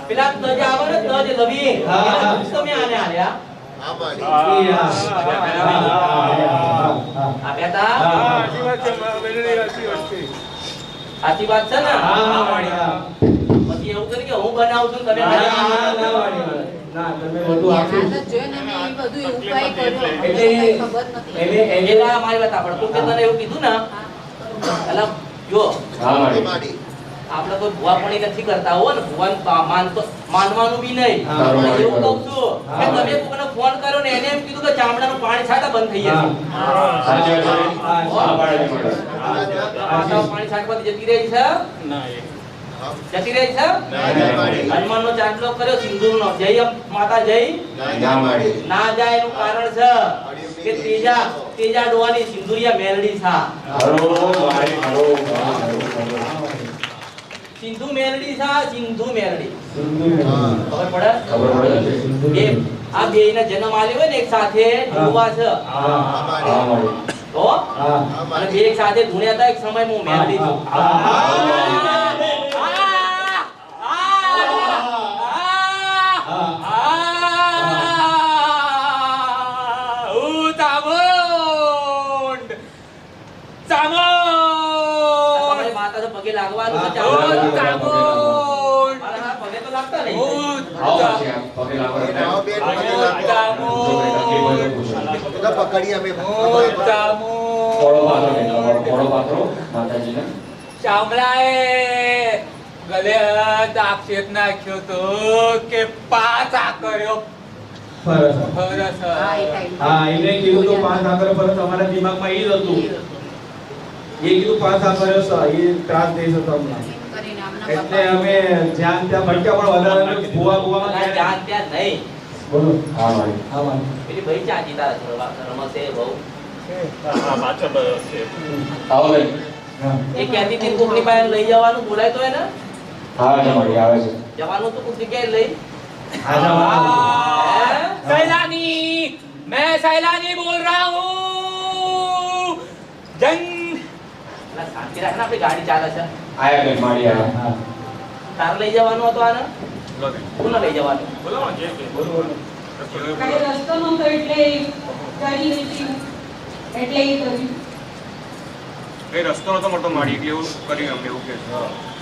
પેલા તજ આવે ને તજ લવી તમે આને આલ્યા આ બેટા સાચી વાત છે ને પછી એવું કરી કે હું બનાવું છું તમે ના તમે બધું આખું જોઈ ને મેં એ બધું ઉપાય કર્યો ખબર નથી એટલે મારી વાત આપણે તો તને એવું કીધું ને એટલે જો આપણે કોઈ ભુવા પણ નથી કરતા હો ને ભુવાન માનવાનું બી નહીં એવું કહું છું કે તમે કોઈને ફોન કર્યો ને એને એમ કીધું કે ચામડાનું પાણી છાટા બંધ થઈ જશે પાણી છાટવાથી જતી રહી છે જતી રહી છે હનુમાનનો ચાંદલો કર્યો સિંદૂરનો જય માતા જય ના જાય એનું કારણ છે કે તેજા ડોવાની સિંદુરિયા મેલડી છે સિંધુ મેલડી છે સિંધુ મેલડી ખબર પડે બે આ બે ના જન્મ આલ્યો હોય ને એક સાથે જોવા છે તો અને બે એક સાથે ધૂણ્યા હતા એક સમય હું મેલડી છું પગે લાગવાનું છે પગે તો લાગતા નહીં પકડી અમે ચામડાએ ગલે આક્ષેપ નાખ્યો તો કે પાંચ આકર્યો ફરસ હા એને કીધું તો પાંચ આકર પર તમારા દિમાગમાં એ જ હતું એ કીધું પાંચ આકર એ ત્રાસ દેશો તમને એટલે અમે જ્યાં ત્યાં ભટક્યા પણ વધારે ભુવામાં ધ્યાન ત્યાં નહીં બોલો હા ભાઈ પેલી ભાઈ ચાચી તારા રમશે બહુ આવો ભાઈ એ કહેતી હતી કોકની પાસે લઈ જવાનું બોલાય તો એને હા જમાડી આવે છે જવાનું તો કોક જગ્યાએ લઈ सैलानी मैं सैलानी बोल रहा हूँ जंग શાંતિ રાખ ને આપણી ગાડી ચાલે છે આયા ભાઈ મારી આયા તાર લઈ જવાનું હતો આને કોને લઈ જવાનું बोलो जे બોલો કઈ રસ્તો નહોતો એટલે ગાડી નથી એટલે એ કર્યું કઈ રસ્તો નતો મળતો માડી એટલે એવું કર્યું અમને એવું કે